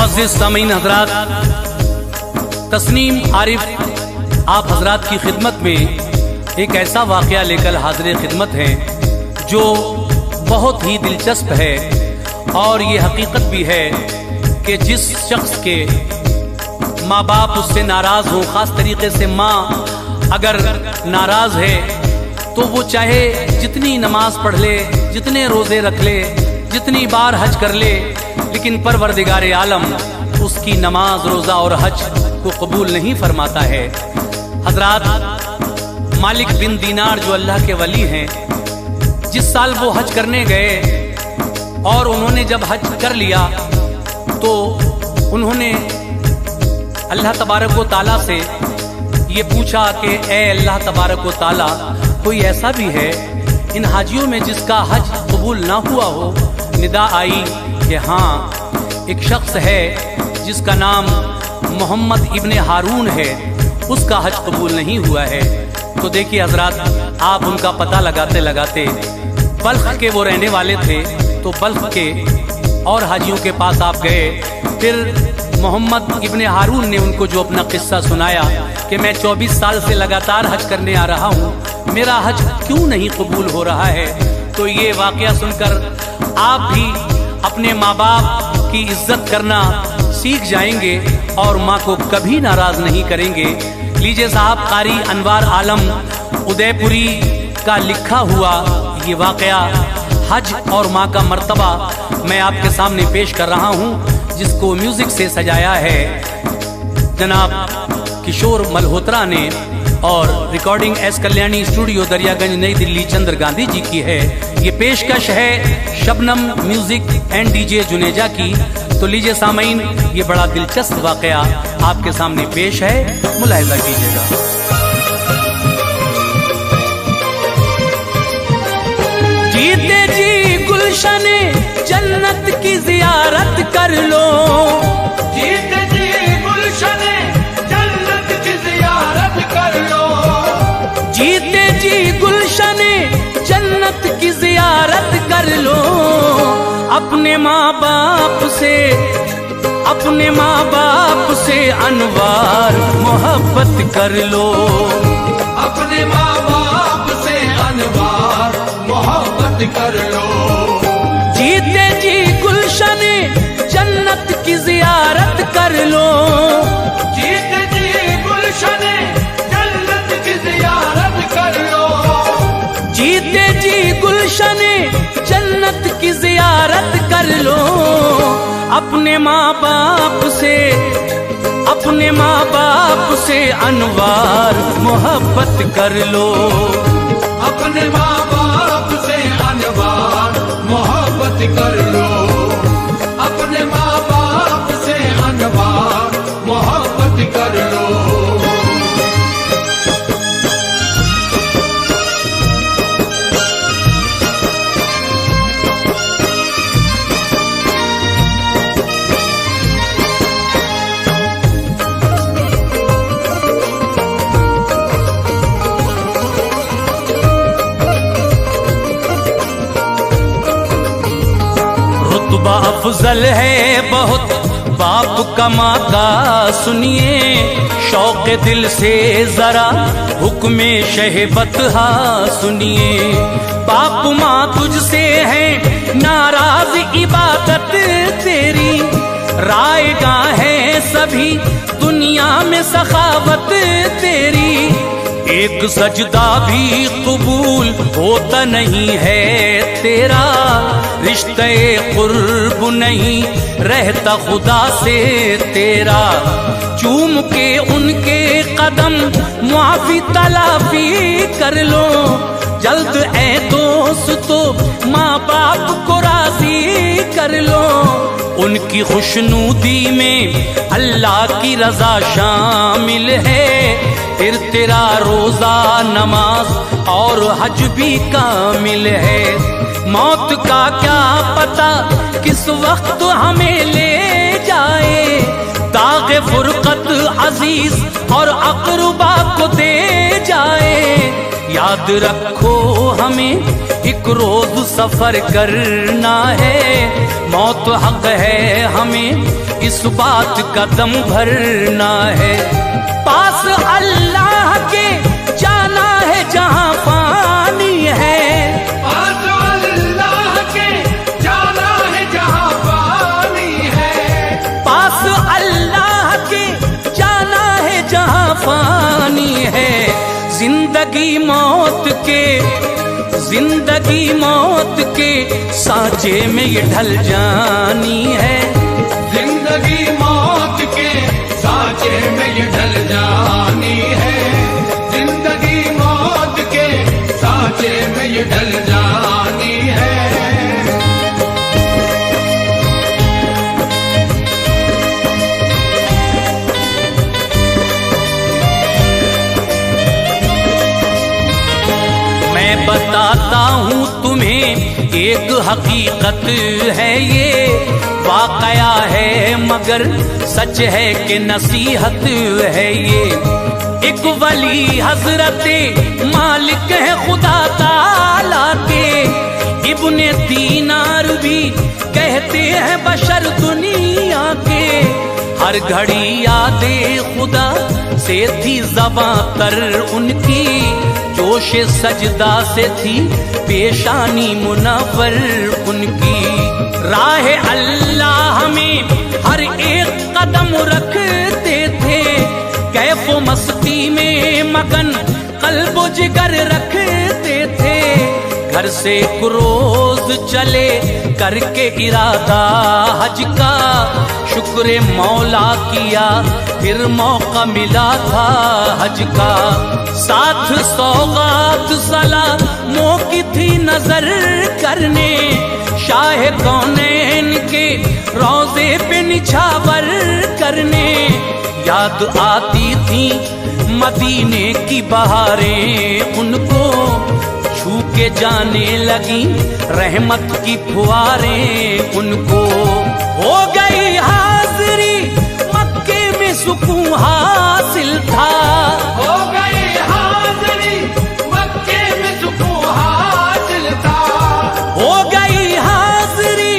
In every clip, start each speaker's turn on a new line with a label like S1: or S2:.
S1: मुअज़्ज़िज़ सामीन हज़रात, तस्नीम आरिफ आप हज़रात की खिदमत में एक ऐसा वाक़या लेकर हाज़िर खिदमत हैं जो बहुत ही दिलचस्प है। और ये हकीकत भी है कि जिस शख्स के माँ बाप उससे नाराज़ हों, ख़ास तरीके से माँ अगर नाराज़ है तो वो चाहे जितनी नमाज पढ़ ले, जितने रोज़े रख ले, जितनी बार हज कर ले, लेकिन परवरदिगार आलम उसकी नमाज, रोज़ा और हज को कबूल नहीं फरमाता है। हजरात, मालिक बिन दीनार जो अल्लाह के वली हैं, जिस साल वो हज करने गए और उन्होंने जब हज कर लिया तो उन्होंने अल्लाह तबारक व ताला से ये पूछा कि ए अल्लाह तबारक व ताला, कोई ऐसा भी है इन हाजियों में जिसका हज कबूल ना हुआ हो? निदा आई कि हाँ, एक शख्स है जिसका नाम मोहम्मद इब्ने हारून है, उसका हज कबूल नहीं हुआ है। तो देखिए हजरात, आप उनका पता लगाते लगाते बल्ख के वो रहने वाले थे, तो बल्ख के और हाजियों के पास आप गए। फिर मोहम्मद इब्ने हारून ने उनको जो अपना किस्सा सुनाया कि मैं 24 साल से लगातार हज करने आ रहा हूँ, मेरा हज क्यों नहीं कबूल हो रहा है। तो ये वाक़या सुनकर आप भी अपने माँ बाप की इज्जत करना सीख जाएंगे और माँ को कभी नाराज नहीं करेंगे। लीजिए साहब, कारी अनवार आलम उदयपुरी का लिखा हुआ ये वाक़या हज और माँ का मर्तबा मैं आपके सामने पेश कर रहा हूँ, जिसको म्यूजिक से सजाया है जनाब किशोर मल्होत्रा ने और recording S Kalyani studio Daryaganj नई दिल्ली चंद्र गांधी जी की है। ये पेशकश है Shabnam music and DJ Juneja की। तो लीजिए सामीन, ये बड़ा दिलचस्प वाक़या आपके सामने पेश है, मुलाहिजा कीजिएगा। जीते जी गुलशने जन्नत की ज़ियारत कर लो,
S2: जीते जी गुलशने जन्नत की ज़ियारत कर लो,
S1: जीते जी गुलशने जन्नत की ज़ियारत कर लो। अपने माँ बाप से अनवार मोहब्बत कर लो,
S2: अपने माँ बाप से अनवार मोहब्बत कर लो।
S1: जीते जी गुलशने जन्नत की ज़ियारत कर लो,
S2: जीते जी गुलशने जन्नत की ज़ियारत कर लो,
S1: जीते जी गुलशने जन्नत की ज़ियारत कर लो। अपने माँ बाप से अनवार मोहब्बत कर लो,
S2: अपने माँ बाप से अनवार मोहब्बत कर लो, अपने माँ बाप से अनवार मोहब्बत कर लो।
S1: अफजल है बहुत बाप का माँ का, सुनिए शौक दिल से जरा हुक्मे शहबत हा सुनिए। बाप माँ तुझसे है नाराज इबादत तेरी, रायगा है सभी दुनिया में सखावत तेरी। एक सजदा भी कबूल होता नहीं है तेरा, रिश्ते कुर्ब नहीं रहता खुदा से तेरा। चूम के उनके कदम मुआफी तलाफी कर लो, जल्द ए दोस्तों माँ बाप को राजी कर लो। उनकी खुशनुदी में अल्लाह की रजा शामिल है, फिर तेरा रोजा नमाज और हज भी कामिल है। मौत का क्या पता किस वक्त हमें ले जाए, दाग़े फुरकत अजीज और अक़रबा को दे जाए। याद रखो हमें एक रोज सफर करना है, मौत हक है हमें इस बात का दम भरना है। पास अल्लाह के जाना है जहां पानी है,
S2: पास अल्लाह के जाना है जहां पानी है,
S1: पास अल्लाह के जाना है जहां पानी है। जिंदगी मौत के सांचे में ये ढल जानी है।
S2: जिंदगी मौत के सांचे में ये ढल जानी है, जिंदगी मौत के सांचे में ये ढल जानी है।
S1: बताता हूँ तुम्हें एक हकीकत है ये, वाकया है मगर सच है कि नसीहत है ये। एक वली हजरते मालिक है खुदा ताला के, इब्ने दीनार भी कहते हैं बशर दुनिया के। हर घड़ी यादे खुदा से थी ज़बां तर उनकी, जोश सजदा से थी पेशानी मुनव्वर उनकी। राह अल्लाह में हर एक कदम रखते थे, कैफो मस्ती में मगन कल्बो जिगर रखते थे। घर से रोज चले करके इरादा हज का, शुक्र मौला किया फिर मौका मिला था हज का। साथ सौगात सलामों की थी नजर करने, शाह कौनैन के रोजे पे निछावर करने। याद आती थी मदीने की बहारें उनको, छू के जाने लगी रहमत की फुहारें उनको। हो गई हाजिरी मक्के में सुकून हासिल था,
S2: हो गई हाजिरी मक्के में सुकून हासिल था,
S1: हो गई हाजिरी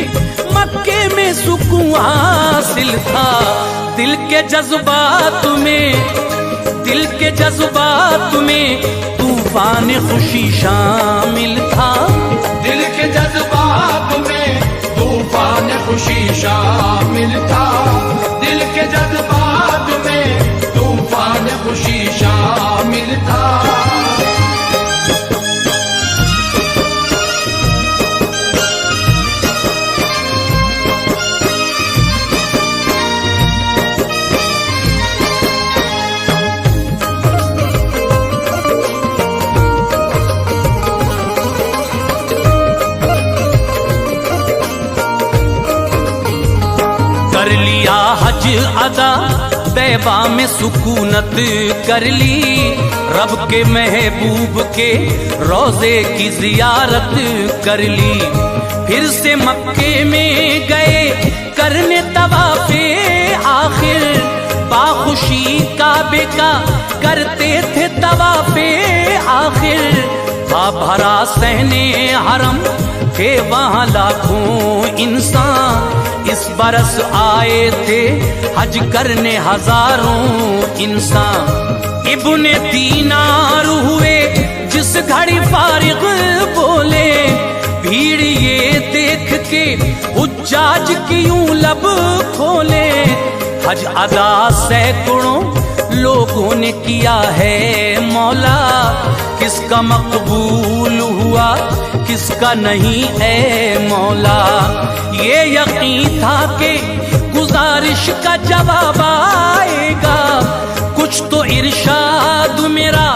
S1: मक्के में सुकून हासिल था। दिल के जज्बात में तूफान खुशी शामिल था,
S2: दिल के जज्बात में तूफान खुशी शामिल था, दिल के जज्बात में तूफान खुशी शामिल था।
S1: कर लिया हज अदा तैबा में सुकूनत कर ली, रब के महबूब के रोजे की जियारत कर ली। फिर से मक्के में गए करने तवाफे आखिर, बाखुशी काबे का करते थे तवाफे आखिर। भरा सहने हरम थे वहाँ लाखों इंसान, इस बरस आए थे हज करने हजारों इंसान। इब्ने दीनार हुए जिस घड़ी फारिग बोले, भीड़ ये देख के हुज्जाज की यूं लब खोले। हज अदा सैकड़ों लोगों ने किया है मौला, किसका मकबूल हुआ किसका नहीं है मौला। ये यकीन था कि गुजारिश का जवाब आएगा, कुछ तो इरशाद मेरा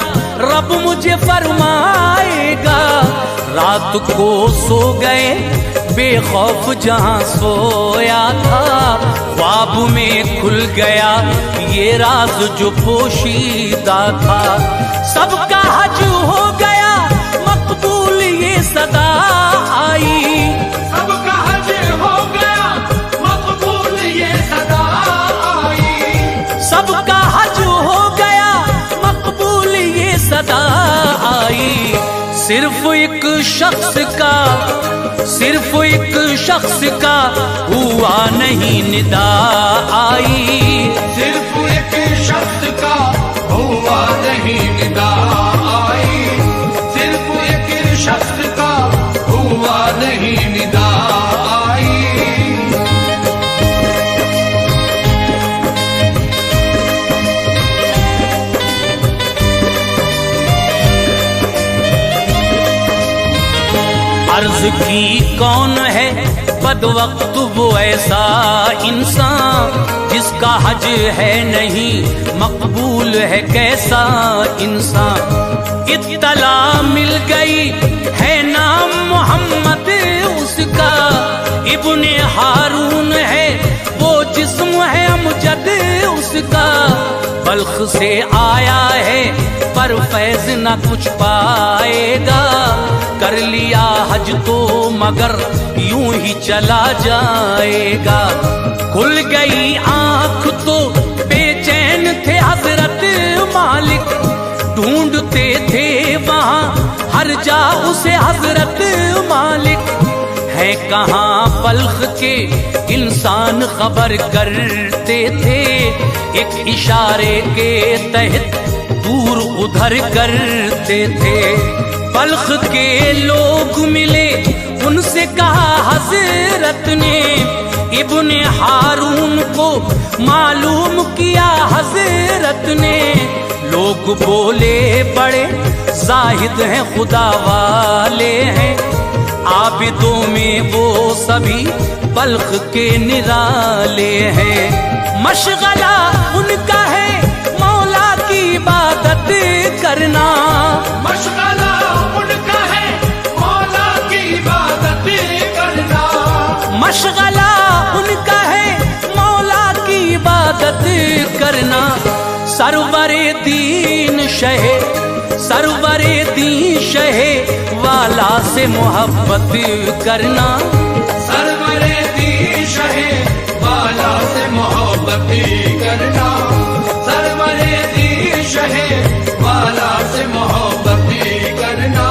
S1: रब मुझे फरमाएगा। रात को सो गए बेखौफ जहां सोया था, ख्वाब में खुल गया ये राज जो पोशीदा था। सबका हज हो गया मकबूल ये सदा आई,
S2: सबका हज हो गया मकबूल ये सदा आई,
S1: सबका हज हो गया मकबूल ये सदा आई। सिर्फ एक शख्स का, सिर्फ एक शख्स का हुआ नहीं निदा आई।
S2: सिर्फ एक शख्स का हुआ नहीं निदा आई, सिर्फ एक शख्स का हुआ नहीं निदा आई।
S1: अर्ज की कौन है बदवक्त वो ऐसा इंसान, जिसका हज है नहीं मकबूल है कैसा इंसान। इत्तला मिल गई है नाम मोहम्मद उसका, इब्ने हारून है वो जिस्म है अमजद उसका। बल्ख से आया है पर फैज न कुछ पाएगा, कर लिया हज तो मगर यूं ही चला जाएगा। खुल गई आंख तो बेचैन थे हजरत मालिक, ढूंढते थे वहां हर जा उसे हजरत मालिक। है कहाँ बल्ख के इंसान खबर करते थे, एक इशारे के तहत दूर उधर करते थे। बल्ख के लोग मिले उनसे कहा हजरत ने, इब्ने हारून को मालूम किया हजरत ने। लोग बोले बड़े जाहिद हैं खुदा वाले हैं, आबिदों में वो सभी बल्ख के निराले हैं। मशगला उनका है मौला की इबादत करना,
S2: मशगला उनका है मौला की इबादत करना।
S1: मशगला उनका है मौला की इबादत करना। सरवरे दीन शहे, सरवरे दीन शहे वाला से मोहब्बत करना।
S2: सरवरे दीन शहे वाला से मोहब्बत करना, सरवरे दीन शहे वाला से मोहब्बत करना।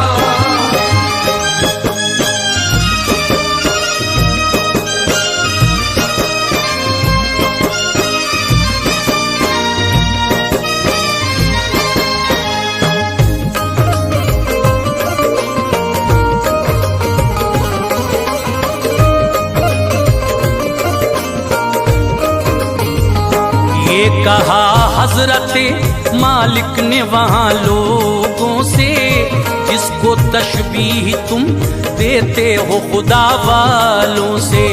S1: ये कहा हजरत मालिक ने वहां लोगों से, जिसको तशबीह तुम देते हो खुदा वालों से।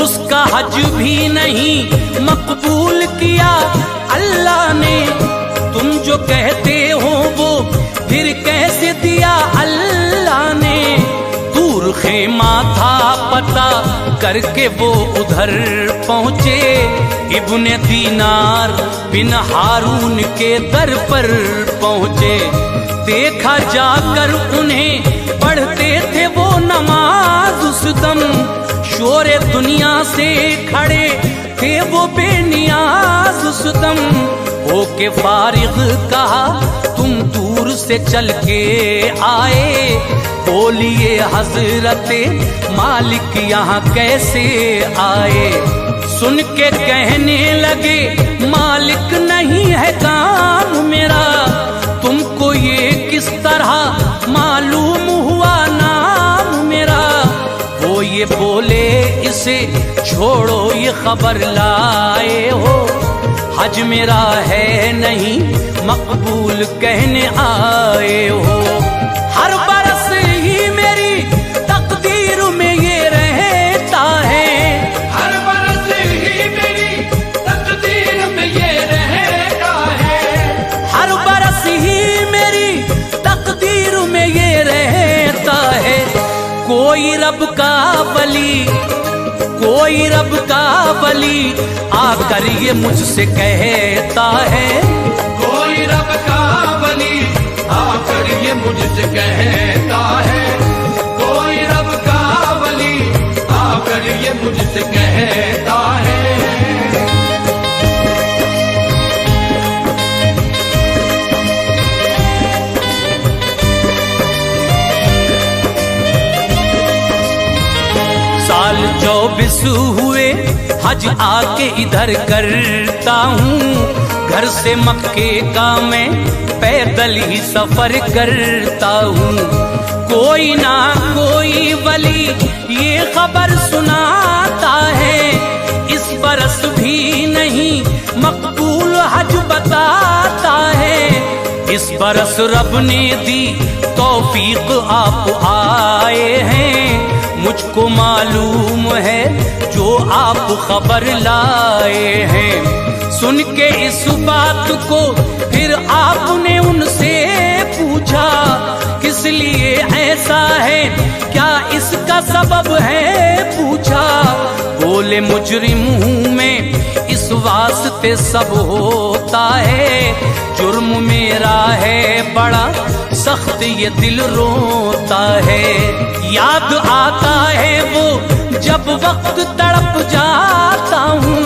S1: उसका हज भी नहीं मकबूल किया अल्लाह ने, तुम जो कहते हो वो फिर कैसे दिया अल्लाह ने। दूर खेमा था पता करके वो उधर पहुंचे, इब्ने दीनार बिन हारून के दर पर पहुंचे। देखा जाकर उन्हें पढ़ते थे वो नमाज उस दम, शोरे दुनिया से खड़े थे वो बेनियाज उस दम। होके फारिग कहा तुम दूर से चल के आए, बोलिए हजरत मालिक यहाँ कैसे आए। सुन के कहने लगे मालिक नहीं है काम मेरा, तुमको ये किस तरह मालूम हुआ नाम मेरा। वो ये बोले इसे छोड़ो ये खबर लाए हो, हज मेरा है नहीं मकबूल कहने आए हो। हर बरस ही मेरी तकदीर में ये रहता है,
S2: हर बरस ही मेरी तकदीर में ये रहता है।
S1: हर बरस ही मेरी तकदीर में ये रहता है। कोई रब का वली, कोई रब का वली आकर ये मुझसे कहता है।
S2: कोई रब का वली आकर ये मुझसे कहता है, कोई रब का वली आकर ये मुझसे कहता है।
S1: 24 हुए हज आके इधर करता हूँ, घर से मक्के का मैं पैदल ही सफर करता हूँ। कोई ना कोई वली ये खबर सुनाता है, इस बरस भी नहीं मकबूल हज बताता है। इस बरस रब ने दी तौफीक आप आए हैं, मुझको मालूम है जो आप खबर लाए हैं। सुन के इस बात को फिर आपने उनसे पूछा, किस लिए ऐसा है, क्या इसका सबब है पूछा। बोले मुजरिम हूँ मैं इस वास्ते सब होता है, जुर्म मेरा है बड़ा सख्त ये दिल रोता है। याद आता है वो जब वक्त तड़प जाता हूँ,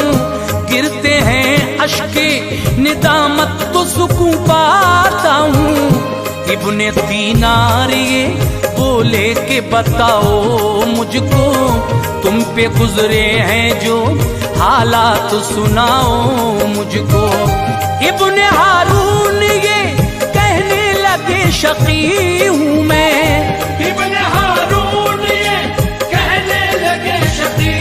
S1: गिरते हैं अश्के निदामत तो सुकून पाता हूँ। इब्ने दीनार ये बोले के बताओ मुझको, तुम पे गुजरे हैं जो हालात सुनाओ मुझको। इब्ने हारून ये कहने लगे शकी हूँ मैं,
S2: इब्ने हारून ये कहने लगे शकी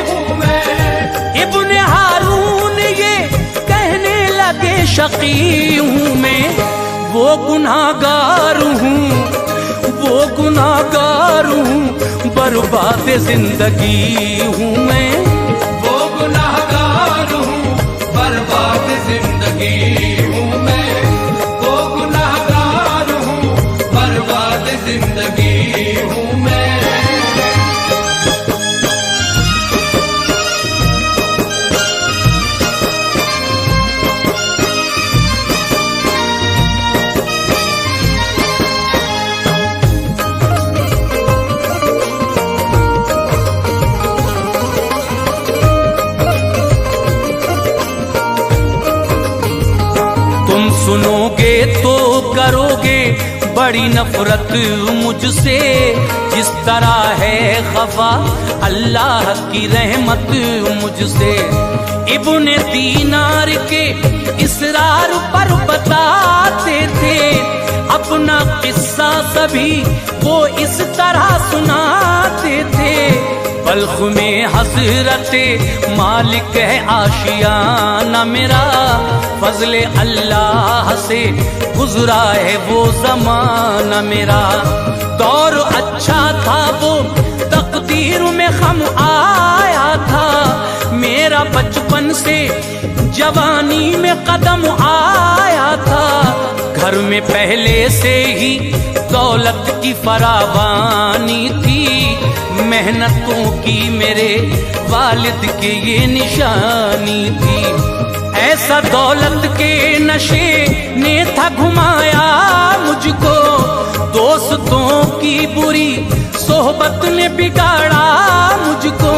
S2: हूँ मैं।
S1: इब्ने हारून ये कहने लगे शकी हूँ मैं। वो गुनाहगार हूँ, वो गुनाहगार हूँ, बर्बाद जिंदगी हूँ मैं।
S2: वो गुनाहगार हूँ, बर्बाद जिंदगी हूँ मैं। वो गुनाहगार हूँ, बर्बाद जिंदगी हूँ मैं।
S1: सुनोगे तो करोगे बड़ी नफरत मुझसे, जिस तरह है खफा अल्लाह की रहमत मुझसे। इब्ने दीनार के इसरार पर बताते थे अपना किस्सा, सभी वो इस तरह सुनाते थे। बल्ख में हजरते मालिक है आशियाना मेरा, फजले अल्लाह से गुजरा है वो जमाना मेरा। दौर अच्छा था वो तकदीर में खम आया था, मेरा बचपन से जवानी में कदम आया था। घर में पहले से ही दौलत की फरावानी थी, मेहनतों की मेरे वालिद के ये निशानी थी। ऐसा दौलत के नशे ने था घुमाया मुझको, दोस्तों की बुरी सोहबत ने बिगाड़ा मुझको।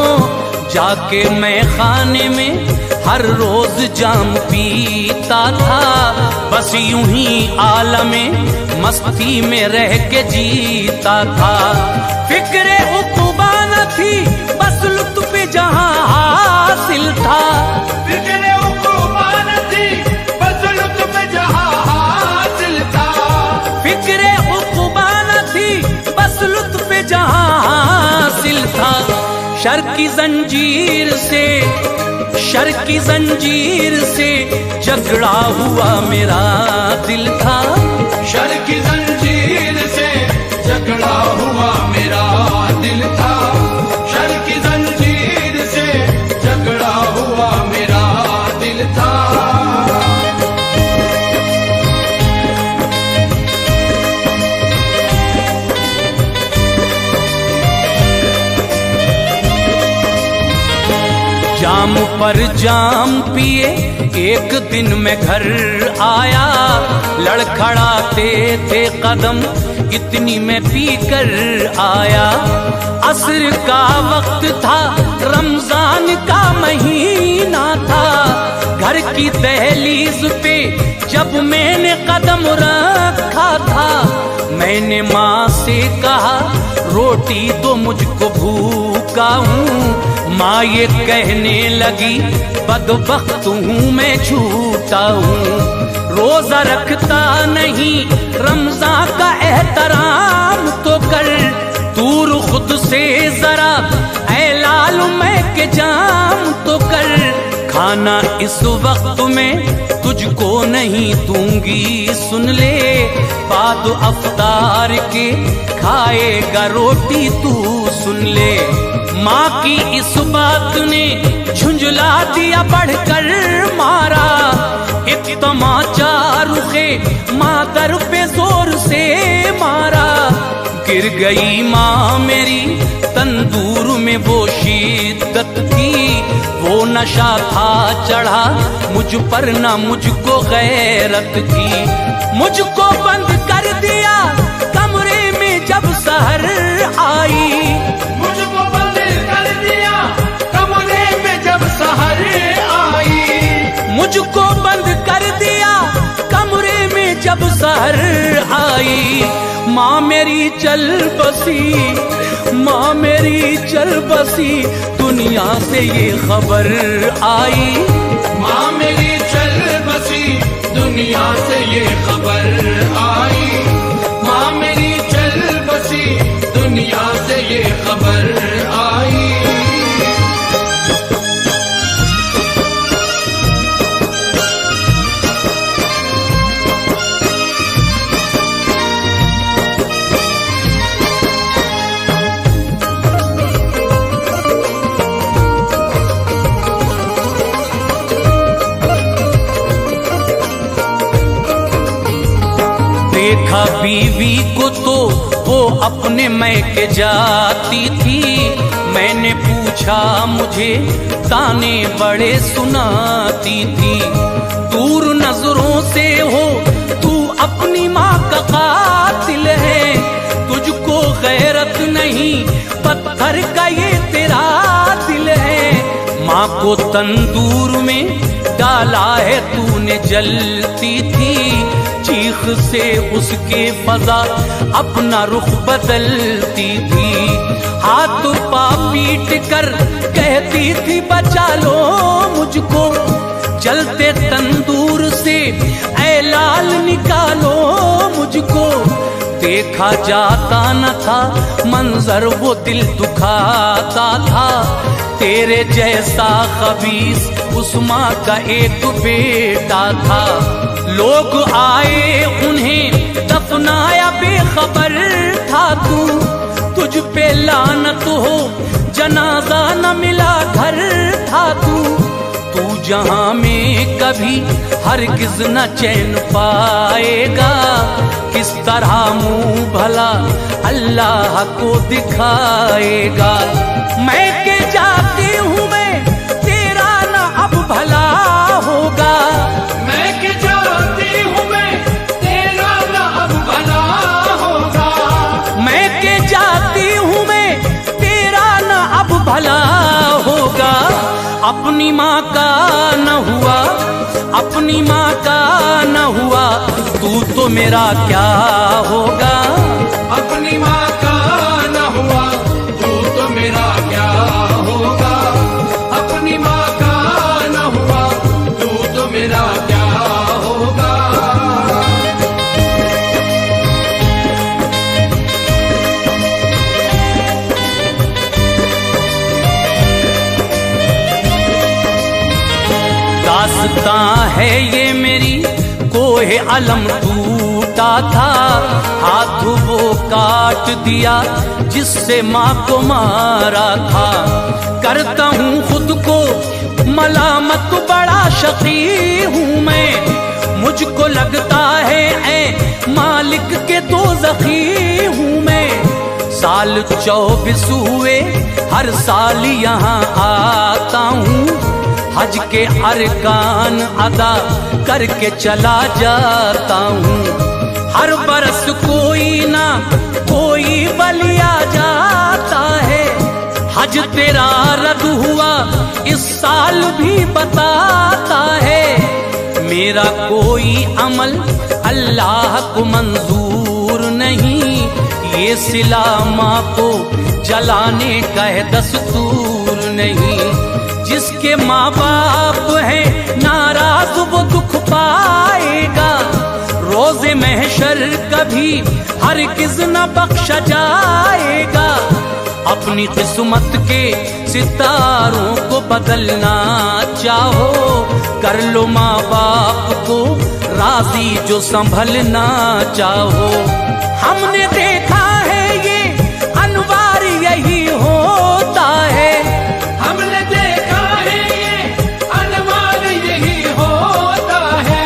S1: जाके मैं खाने में हर रोज जाम पीता था, बस यूं ही आलमे मस्ती में रह के जीता था। फिक्रे उक़बा न थी बस लुत्फ़ जहां हासिल था।
S2: फिक्रे उक़बा न थी बस लुत्फ़ जहां हासिल था।
S1: फिक्रे उक़बा न थी बस लुत्फ़ जहां हासिल था। शर की जंजीर से, शर की जंजीर से झगड़ा हुआ मेरा दिल था।
S2: शर की जंजीर से झगड़ा हुआ मेरा दिल था। शर की जंजीर से झगड़ा हुआ मेरा दिल था।
S1: जाम पर जाम पिए एक दिन मैं घर आया, लड़खड़ाते थे कदम इतनी मैं पी कर आया। असर का वक्त था, रमजान का महीना था। घर की दहलीज पे जब मैंने कदम रखा था, मैंने माँ से कहा रोटी तो मुझको भूख चूका हूँ। माँ ये कहने लगी बदबख्त हूँ मैं झूठा हूँ। रोजा रखता नहीं रमजान का एहतराम तो कर, दूर खुद से जरा ऐ लाल मैं के जाम तो कर। खाना इस वक्त में तुझको नहीं दूंगी सुन ले, बाद अफ्तार के खाएगा रोटी तू सुन ले। माँ की इस बात ने झुंझला दिया बढ़कर मारा, एक तमाचा रुखे मादर पे जोर से मारा। गिर गई माँ मेरी तंदूर में वो शिद्दत थी, वो नशा था चढ़ा मुझ पर ना मुझको गैरत थी। मुझको बंद कर दिया कमरे में जब सहर आई,
S2: मुझको बंद कर दिया कमरे में जब सहर आई।
S1: मुझको बंद कर दिया कमरे में जब सहर आई। माँ मेरी चल बसी, माँ मेरी चल बसी, दुनिया से ये खबर आई।
S2: माँ मेरी चल बसी, दुनिया से ये खबर आई। माँ मेरी चल बसी, दुनिया से ये खबर आई।
S1: देखा बीवी को तो वो अपने मैके जाती थी, मैंने पूछा मुझे ताने बड़े सुनाती थी। दूर नजरों से हो तू अपनी माँ का कातिल है, तुझको गैरत नहीं पत्थर का ये तेरा दिल है। माँ को तंदूर में डाला है तूने जलती थी, चीख से उसके फजा अपना रुख बदलती थी। हाथ पा पीट कर कहती थी बचा लो मुझको, जलते तंदूर से ऐ लाल निकालो मुझको। देखा जाता न था मंजर वो दिल दुखाता था, तेरे जैसा खबीस उस माँ का एक बेटा था। लोग आए उन्हें दफनाया बेखबर था तू, तुझ पे लानत हो जनाजा न मिला घर था तू। तू जहां में कभी हरगिज न चैन पाएगा, किस तरह मुंह भला अल्लाह को दिखाएगा। मैं के जाती हूँ मैं तेरा न अब भला होगा,
S2: मैं के जाती हूँ मैं तेरा न अब भला होगा।
S1: मैं के जाती हूँ मैं तेरा न अब भला होगा। अपनी माँ का न हुआ, अपनी माँ का न हुआ, तू तो मेरा क्या होगा।
S2: अपनी माँ का न हुआ, तू तो मेरा क्या होगा। अपनी माँ का न हुआ, तू तो मेरा क्या होगा।
S1: दास्तां है ये मेरी कोहे अलम टूटा था, हाथ वो काट दिया जिससे माँ को मारा था। करता हूँ खुद को मलामत बड़ा शकी हूँ मैं, मुझको लगता है ऐ मालिक के दोज़खी हूँ मैं। साल 24 हुए हर साल यहाँ आता हूँ, हज के अरकान अदा करके चला जाता हूँ। हर बरस कोई ना कोई बलिया जाता है, हज तेरा रद्द हुआ इस साल भी बताता है। मेरा कोई अमल अल्लाह को मंजूर नहीं, ये सिला माँ को जलाने का है दस्तूर नहीं। जिसके माँ बाप हैं नाराज वो दुख पाएगा, रोज़े महशर कभी हरगिज़ न बख्शा जाएगा। अपनी किस्मत के सितारों को बदलना चाहो, कर लो माँ बाप को राजी जो संभलना चाहो। हमने देखा है ये अनवार यही होता है,
S2: हमने देखा है ये अनवार यही होता है,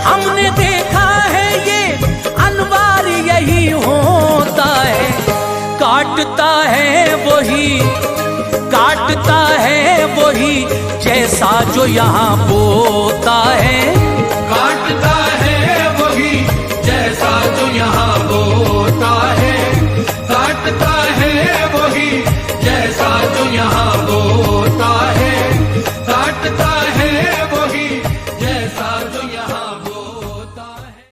S1: हमने देखा है ये अनवार यही होता है। काटता है वही, काटता है वही जैसा जो यहाँ बोता है।